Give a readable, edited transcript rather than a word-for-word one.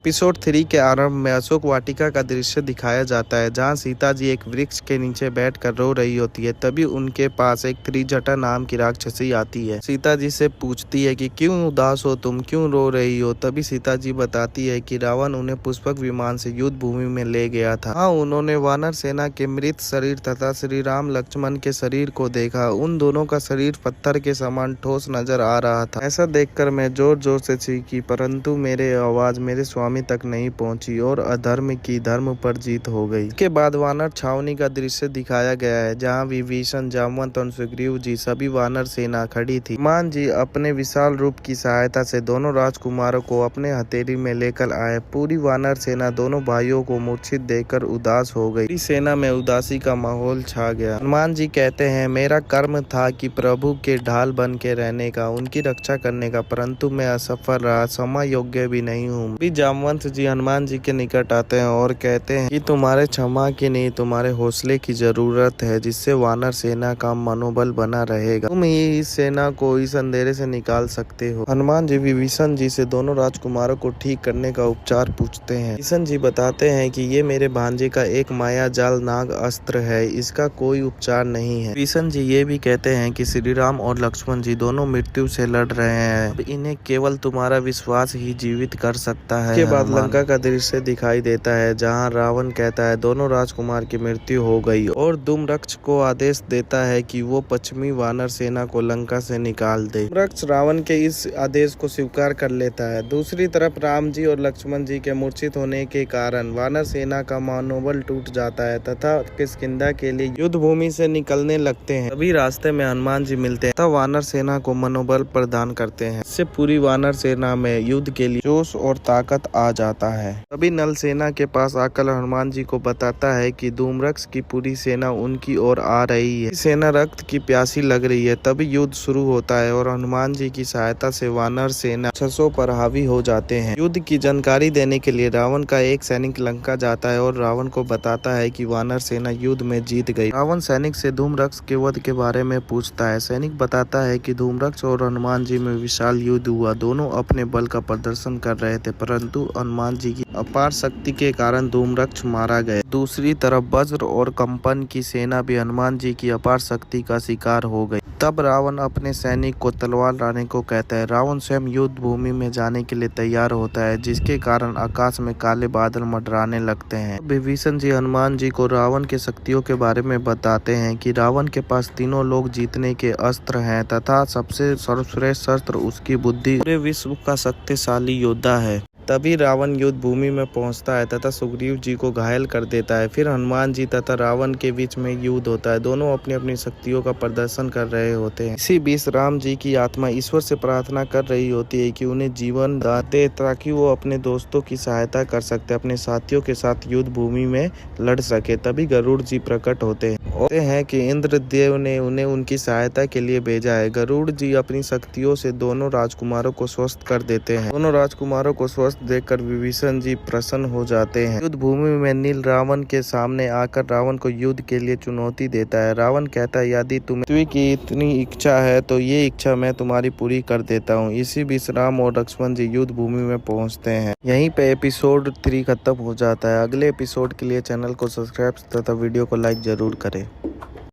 Episode 3 के आरंभ में अशोक वाटिका का दृश्य दिखाया जाता है, जहां सीता जी एक वृक्ष के नीचे बैठकर रो रही होती है। तभी उनके पास एक त्रिजटा नाम की राक्षसी आती है। सीता जी से पूछती है कि क्यों उदास हो तुम, क्यों रो रही हो। तभी सीता जी बताती है कि रावण उन्हें पुष्पक विमान से युद्ध भूमि में ले गया था। हाँ, उन्होंने वानर सेना के मृत शरीर तथा श्री राम लक्ष्मण के शरीर को देखा। उन दोनों का शरीर पत्थर के समान ठोस नजर आ रहा था। ऐसा देखकर मैं जोर जोर से चीखी, परंतु मेरे आवाज मेरे स्वामी तक नहीं पहुंची और अधर्म की धर्म पर जीत हो गई। इसके बाद वानर छावनी का दृश्य दिखाया गया है, जहां विभीषण, जामवंत और सुग्रीव जी सभी वानर सेना खड़ी थी। हनुमान जी अपने विशाल रूप की सहायता से दोनों राजकुमारों को अपने हथेली में लेकर आए। पूरी वानर सेना दोनों भाइयों को मूर्छित देखकर उदास हो गई। पूरी सेना में उदासी का माहौल छा गया। हनुमान जी कहते हैं, मेरा कर्म था कि प्रभु के ढाल बन के रहने का, उनकी रक्षा करने का, परंतु मैं असफल रहा, क्षमा योग्य भी नहीं हूँ। जामवंत जी हनुमान जी के निकट आते हैं और कहते हैं कि तुम्हारे क्षमा की नहीं, तुम्हारे हौसले की जरूरत है, जिससे वानर सेना का मनोबल बना रहेगा। तुम ही इस सेना को इस अंधेरे से निकाल सकते हो। हनुमान जी विभीषण जी से दोनों राजकुमारों को ठीक करने का उपचार पूछते हैं। विभीषण जी बताते हैं कि ये मेरे भांजे का एक माया जाल नाग अस्त्र है, इसका कोई उपचार नहीं है। विभीषण जी ये भी कहते हैं कि श्री राम और लक्ष्मण जी दोनों मृत्यु से लड़ रहे हैं, अब इन्हें केवल तुम्हारा विश्वास ही जीवित कर सकता है। इसके बाद लंका का दृश्य दिखाई देता है, जहां रावण कहता है दोनों राजकुमार की मृत्यु हो गई और धूम्रक्ष को आदेश देता है कि वो पश्चिमी वानर सेना को लंका से निकाल दे। धूम्रक्ष रावण के इस आदेश को स्वीकार कर लेता है। दूसरी तरफ राम जी और लक्ष्मण जी के मूर्छित होने के कारण वानर सेना का मनोबल टूट जाता है तथा किष्किंधा के लिए युद्ध भूमि से निकलने लगते हैं। तभी रास्ते में हनुमान जी मिलते हैं तथा वानर सेना को मनोबल प्रदान करते हैं। इससे पूरी वानर सेना में युद्ध के लिए जोश और ताकत आ जाता है। तभी नल सेना के पास आकर हनुमान जी को बताता है कि धूम्रक्ष की पूरी सेना उनकी ओर आ रही है। सेना रक्त की प्यासी लग रही है। तभी युद्ध शुरू होता है और हनुमान जी की सहायता से वानर सेना राक्षसों पर हावी हो जाते हैं। युद्ध की जानकारी देने के लिए रावण का एक सैनिक लंका जाता है और रावण को बताता है कि वानर सेना युद्ध में जीत गई। रावण सैनिक से धूम्रक्ष के वध के बारे में पूछता है। सैनिक बताता है कि धूम्रक्ष और हनुमान जी में विशाल युद्ध हुआ। दोनों अपने बल का प्रदर्शन कर रहे थे, परंतु हनुमान जी की अपार शक्ति के कारण धूम्रक्ष मारा गया। दूसरी तरफ वज्र और कंपन की सेना भी हनुमान जी की अपार शक्ति का शिकार हो गई। तब रावण अपने सैनिक को तलवार लाने को कहता है। रावण स्वयं युद्ध भूमि में जाने के लिए तैयार होता है, जिसके कारण आकाश में काले बादल मंडराने लगते हैं। विभीषण जी हनुमान जी को रावण के शक्तियों के बारे में बताते हैं कि रावण के पास तीनों लोग जीतने के अस्त्र हैं तथा सबसे सर्वश्रेष्ठ शस्त्र उसकी बुद्धि, पूरे विश्व का शक्तिशाली योद्धा है। तभी रावण युद्ध भूमि में पहुंचता है तथा सुग्रीव जी को घायल कर देता है। फिर हनुमान जी तथा रावण के बीच में युद्ध होता है। दोनों अपनी अपनी शक्तियों का प्रदर्शन कर रहे होते हैं। इसी बीच राम जी की आत्मा ईश्वर से प्रार्थना कर रही होती है कि उन्हें जीवन दाते ताकि वो अपने दोस्तों की सहायता कर सकते, अपने साथियों के साथ युद्ध भूमि में लड़ सके। तभी गरुड़ जी प्रकट होते हैं कि इंद्रदेव ने उन्हें उनकी सहायता के लिए भेजा है। गरुड़ जी अपनी शक्तियों से दोनों राजकुमारों को स्वस्थ कर देते हैं। दोनों राजकुमारों को स्वस्थ देखकर विभीषण जी प्रसन्न हो जाते हैं। युद्ध भूमि में नील रावण के सामने आकर रावण को युद्ध के लिए चुनौती देता है। रावण कहता है, यदि तुम्हें की इतनी इच्छा है तो ये इच्छा मैं तुम्हारी पूरी कर देता हूँ। इसी बीच राम और लक्ष्मण जी युद्ध भूमि में पहुँचते हैं। यहीं पे एपिसोड 3 खत्म हो जाता है। अगले एपिसोड के लिए चैनल को सब्सक्राइब तथा वीडियो को लाइक जरूर करें।